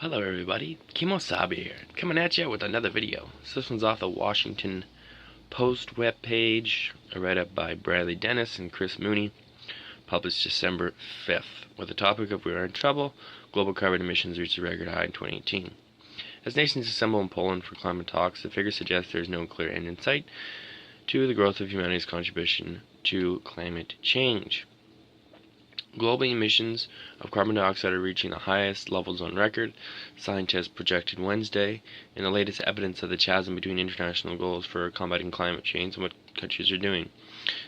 Hello everybody, Kemo Sabi here, coming at you with another video. So this one's off the Washington Post webpage, a write-up by Bradley Dennis and Chris Mooney, published December 5th, with the topic of "We are in trouble, global carbon emissions reached a record high in 2018. As nations assemble in Poland for climate talks, the figures suggest there is no clear end in sight to the growth of humanity's contribution to climate change. Global emissions of carbon dioxide are reaching the highest levels on record, scientists projected Wednesday, in the latest evidence of the chasm between international goals for combating climate change and what countries are doing.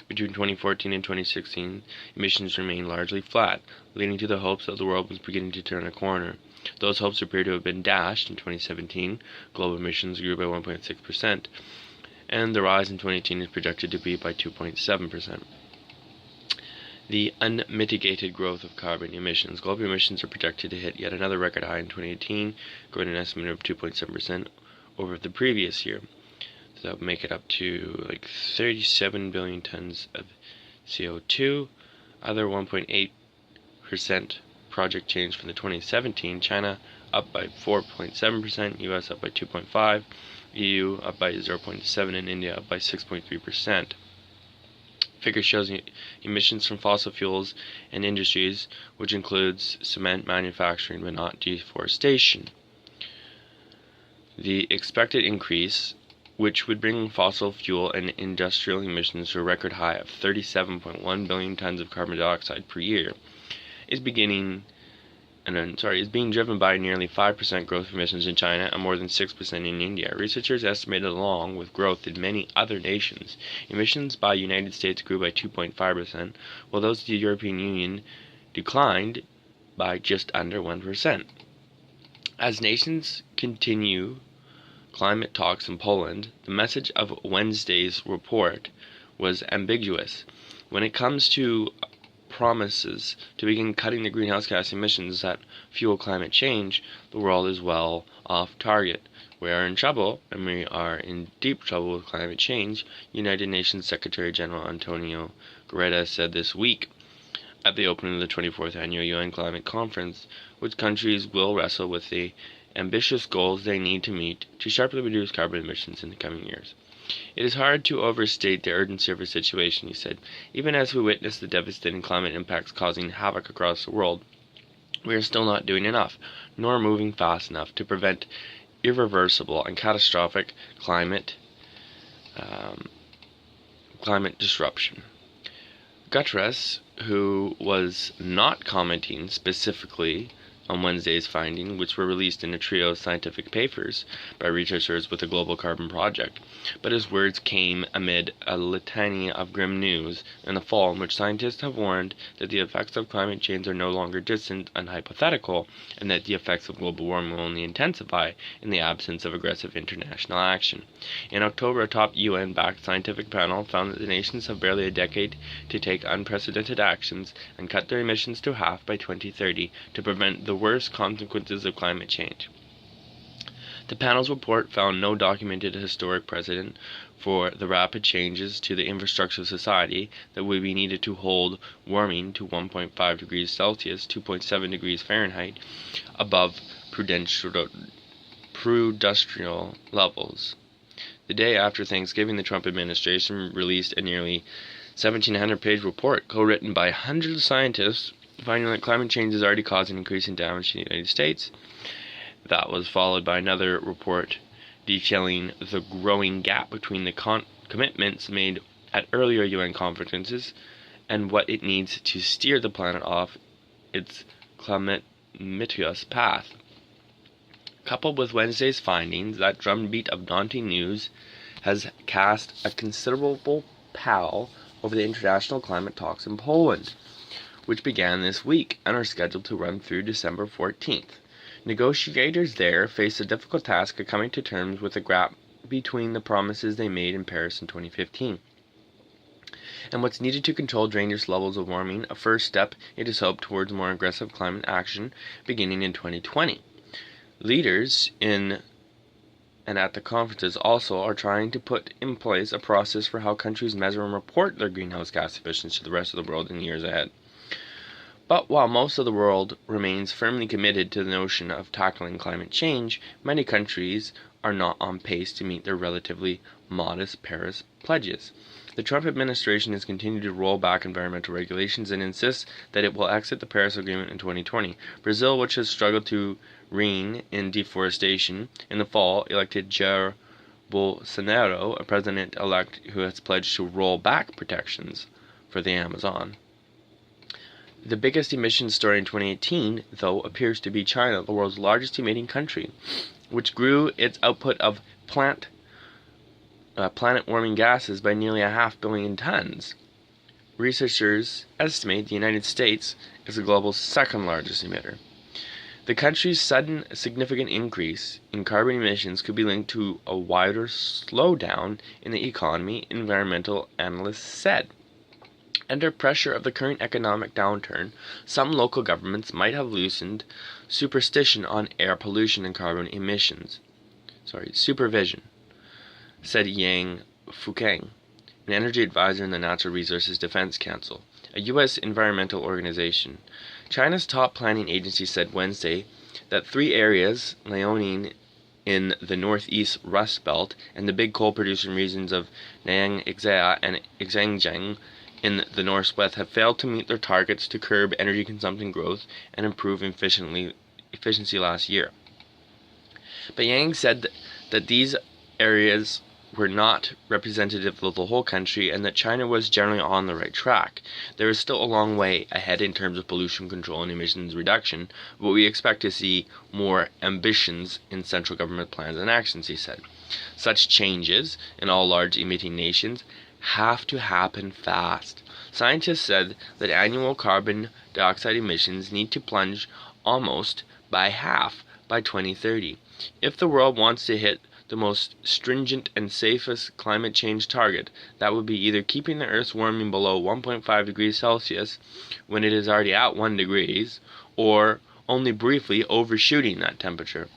Between 2014 and 2016, emissions remained largely flat, leading to the hopes that the world was beginning to turn a corner. Those hopes appear to have been dashed in 2017. Global emissions grew by 1.6%, and the rise in 2018 is projected to be by 2.7%. The unmitigated growth of carbon emissions. Global emissions are projected to hit yet another record high in 2018, growing an estimate of 2.7% over the previous year. So that would make it up to like 37 billion tons of CO2. Other 1.8% project change from the 2017. China up by 4.7%, US up by 2.5%, EU up by 0.7%, and India up by 6.3%. Figure shows emissions from fossil fuels and industries, which includes cement manufacturing but not deforestation. The expected increase, which would bring fossil fuel and industrial emissions to a record high of 37.1 billion tons of carbon dioxide per year, is being driven by nearly 5% growth of emissions in China and more than 6% in India. Researchers estimated, along with growth in many other nations, emissions by the United States grew by 2.5%, while those of the European Union declined by just under 1%. As nations continue climate talks in Poland, the message of Wednesday's report was ambiguous. When it comes to promises to begin cutting the greenhouse gas emissions that fuel climate change, the world is well off target. We are in trouble, and we are in deep trouble with climate change, United Nations Secretary General Antonio Guterres said this week at the opening of the 24th Annual UN Climate Conference, which countries will wrestle with the ambitious goals they need to meet to sharply reduce carbon emissions in the coming years. It is hard to overstate the urgency of our situation, he said. Even as we witness the devastating climate impacts causing havoc across the world, we are still not doing enough, nor moving fast enough to prevent irreversible and catastrophic climate disruption. Guterres, who was not commenting specifically on Wednesday's findings, which were released in a trio of scientific papers by researchers with the Global Carbon Project. But his words came amid a litany of grim news in the fall, in which scientists have warned that the effects of climate change are no longer distant and hypothetical, and that the effects of global warming will only intensify in the absence of aggressive international action. In October, a top UN-backed scientific panel found that the nations have barely a decade to take unprecedented actions and cut their emissions to half by 2030 to prevent the worst consequences of climate change. The panel's report found no documented historic precedent for the rapid changes to the infrastructure of society that would be needed to hold warming to 1.5 degrees Celsius, 2.7 degrees Fahrenheit, above prudential levels. The day after Thanksgiving, the Trump administration released a nearly 1,700-page report co-written by hundreds of scientists, finding that climate change is already causing increasing damage to the United States. That was followed by another report detailing the growing gap between the commitments made at earlier UN conferences and what it needs to steer the planet off its calamitous path. Coupled with Wednesday's findings, that drumbeat of daunting news has cast a considerable pall over the international climate talks in Poland, which began this week and are scheduled to run through December 14th. Negotiators there face the difficult task of coming to terms with the gap between the promises they made in Paris in 2015 and what's needed to control dangerous levels of warming, a first step, it is hoped, towards more aggressive climate action beginning in 2020. Leaders in and at the conferences also are trying to put in place a process for how countries measure and report their greenhouse gas emissions to the rest of the world in the years ahead. But while most of the world remains firmly committed to the notion of tackling climate change, many countries are not on pace to meet their relatively modest Paris pledges. The Trump administration has continued to roll back environmental regulations and insists that it will exit the Paris Agreement in 2020. Brazil, which has struggled to rein in deforestation, in the fall elected Jair Bolsonaro, a president-elect who has pledged to roll back protections for the Amazon. The biggest emissions story in 2018, though, appears to be China, the world's largest emitting country, which grew its output of planet-warming gases by nearly 500 million tons. Researchers estimate the United States is the global's second largest emitter. The country's sudden significant increase in carbon emissions could be linked to a wider slowdown in the economy, environmental analysts said. Under pressure of the current economic downturn, some local governments might have loosened supervision on air pollution and carbon emissions. Supervision, said Yang Fukeng, an energy advisor in the Natural Resources Defense Council, a U.S. environmental organization. China's top planning agency said Wednesday that 3 areas, Liaoning in the northeast Rust Belt and the big coal-producing regions of Nanyang and Zhejiang in the northwest, have failed to meet their targets to curb energy consumption growth and improve efficiency last year. But Yang said that these areas were not representative of the whole country and that China was generally on the right track. There is still a long way ahead in terms of pollution control and emissions reduction, but we expect to see more ambitions in central government plans and actions, he said. Such changes in all large emitting nations have to happen fast. Scientists said that annual carbon dioxide emissions need to plunge almost by half by 2030. If the world wants to hit the most stringent and safest climate change target, that would be either keeping the Earth's warming below 1.5 degrees Celsius when it is already at 1 degree, or only briefly overshooting that temperature.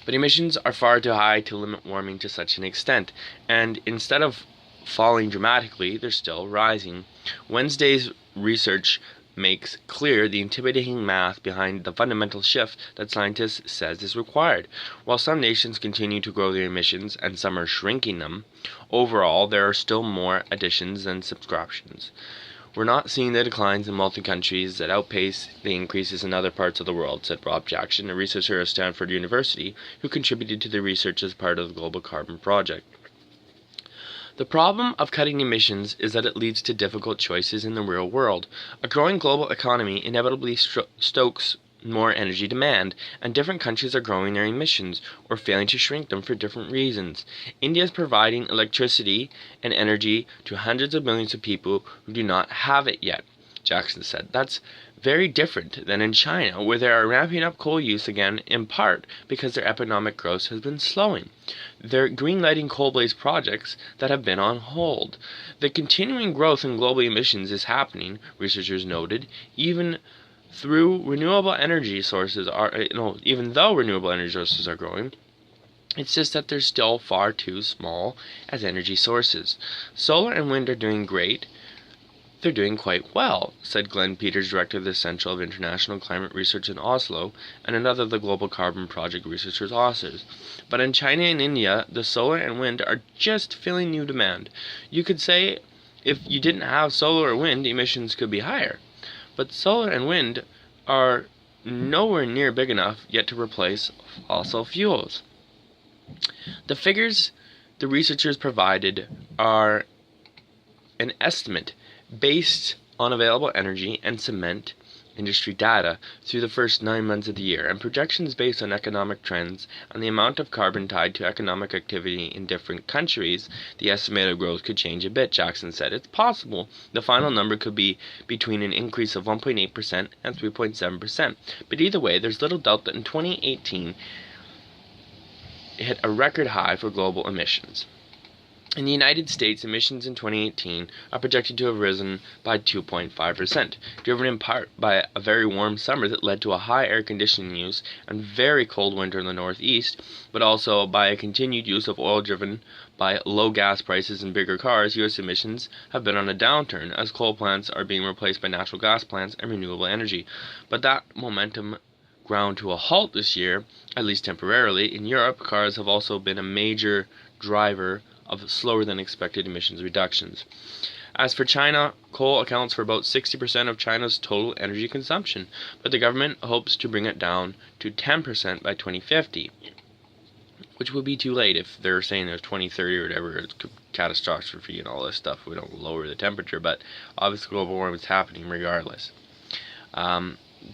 But emissions are far too high to limit warming to such an extent, and instead of falling dramatically, they're still rising. Wednesday's research makes clear the intimidating math behind the fundamental shift that scientists says is required. While some nations continue to grow their emissions and some are shrinking them, overall there are still more additions than subtractions. We're not seeing the declines in multi-countries that outpace the increases in other parts of the world, said Rob Jackson, a researcher at Stanford University who contributed to the research as part of the Global Carbon Project. The problem of cutting emissions is that it leads to difficult choices in the real world. A growing global economy inevitably stokes more energy demand, and different countries are growing their emissions or failing to shrink them for different reasons. India is providing electricity and energy to hundreds of millions of people who do not have it yet, Jackson said. That's very different than in China, where they are ramping up coal use again, in part because their economic growth has been slowing. They're green-lighting coal-based projects that have been on hold. The continuing growth in global emissions is happening, researchers noted, even though renewable energy sources are growing. It's just that they're still far too small as energy sources. Solar and wind are doing great. They're doing quite well, said Glenn Peters, director of the Centre of International Climate Research in Oslo, and another of the Global Carbon Project researchers' authors. But in China and India, the solar and wind are just filling new demand. You could say if you didn't have solar or wind, emissions could be higher. But solar and wind are nowhere near big enough yet to replace fossil fuels. The figures the researchers provided are an estimate based on available energy and cement industry data through the first 9 months of the year, and projections based on economic trends and the amount of carbon tied to economic activity in different countries. The estimated growth could change a bit, Jackson said. It's possible the final number could be between an increase of 1.8% and 3.7%, but either way, there's little doubt that in 2018 it hit a record high for global emissions. In the United States, emissions in 2018 are projected to have risen by 2.5%, driven in part by a very warm summer that led to a high air conditioning use and very cold winter in the Northeast, but also by a continued use of oil driven by low gas prices and bigger cars. U.S. emissions have been on a downturn as coal plants are being replaced by natural gas plants and renewable energy. But that momentum ground to a halt this year, at least temporarily. In Europe, cars have also been a major driver of slower than expected emissions reductions. As for China, coal accounts for about 60% of China's total energy consumption, but the government hopes to bring it down to 10% by 2050, which will be too late if they're saying there's 2030 or whatever. It's catastrophic and all this stuff. We don't lower the temperature, but obviously global warming is happening regardless.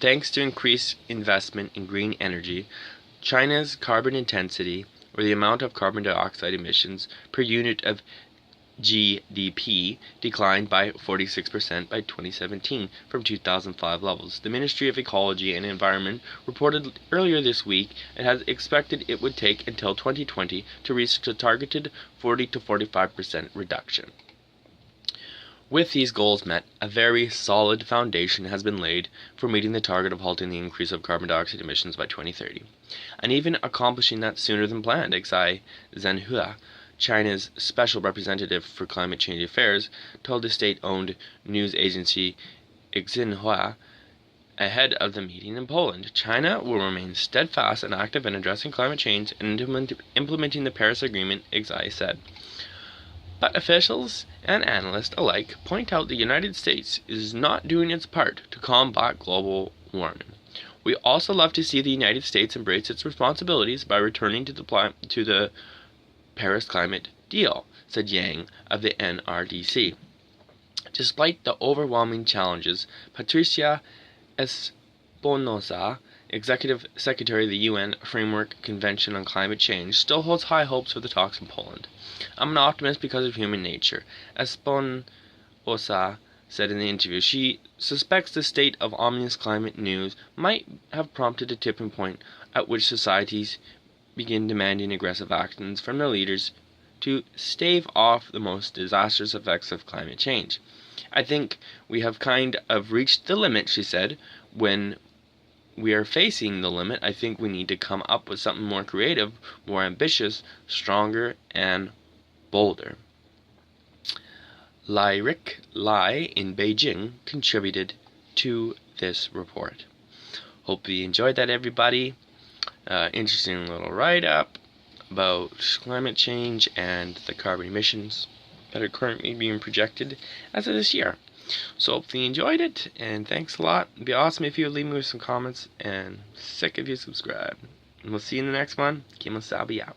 Thanks to increased investment in green energy, China's carbon intensity, or the amount of carbon dioxide emissions per unit of GDP, declined by 46% by 2017 from 2005 levels. The Ministry of Ecology and Environment reported earlier this week it has expected it would take until 2020 to reach the targeted 40 to 45% reduction. With these goals met, a very solid foundation has been laid for meeting the target of halting the increase of carbon dioxide emissions by 2030, and even accomplishing that sooner than planned. Xi Zhenhua, China's special representative for climate change affairs, told the state-owned news agency Xinhua ahead of the meeting in Poland. China will remain steadfast and active in addressing climate change and implementing the Paris Agreement, Xi said. But officials and analysts alike point out the United States is not doing its part to combat global warming. We also love to see the United States embrace its responsibilities by returning to the Paris climate deal, said Yang of the NRDC. Despite the overwhelming challenges, Patricia Espinosa, Executive Secretary of the UN Framework Convention on Climate Change, still holds high hopes for the talks in Poland. I'm an optimist because of human nature, Espinosa said in the interview. She suspects the state of ominous climate news might have prompted a tipping point at which societies begin demanding aggressive actions from their leaders to stave off the most disastrous effects of climate change. I think we have kind of reached the limit, she said. When we are facing the limit, I think we need to come up with something more creative, more ambitious, stronger, and bolder. Lyric Lai in Beijing contributed to this report. Hope you enjoyed that, everybody. Interesting little write-up about climate change and the carbon emissions that are currently being projected as of this year. So hopefully you enjoyed it, and thanks a lot. It'd be awesome if you would leave me with some comments, and sick if you subscribe. And we'll see you in the next one. Kemo Sabi out.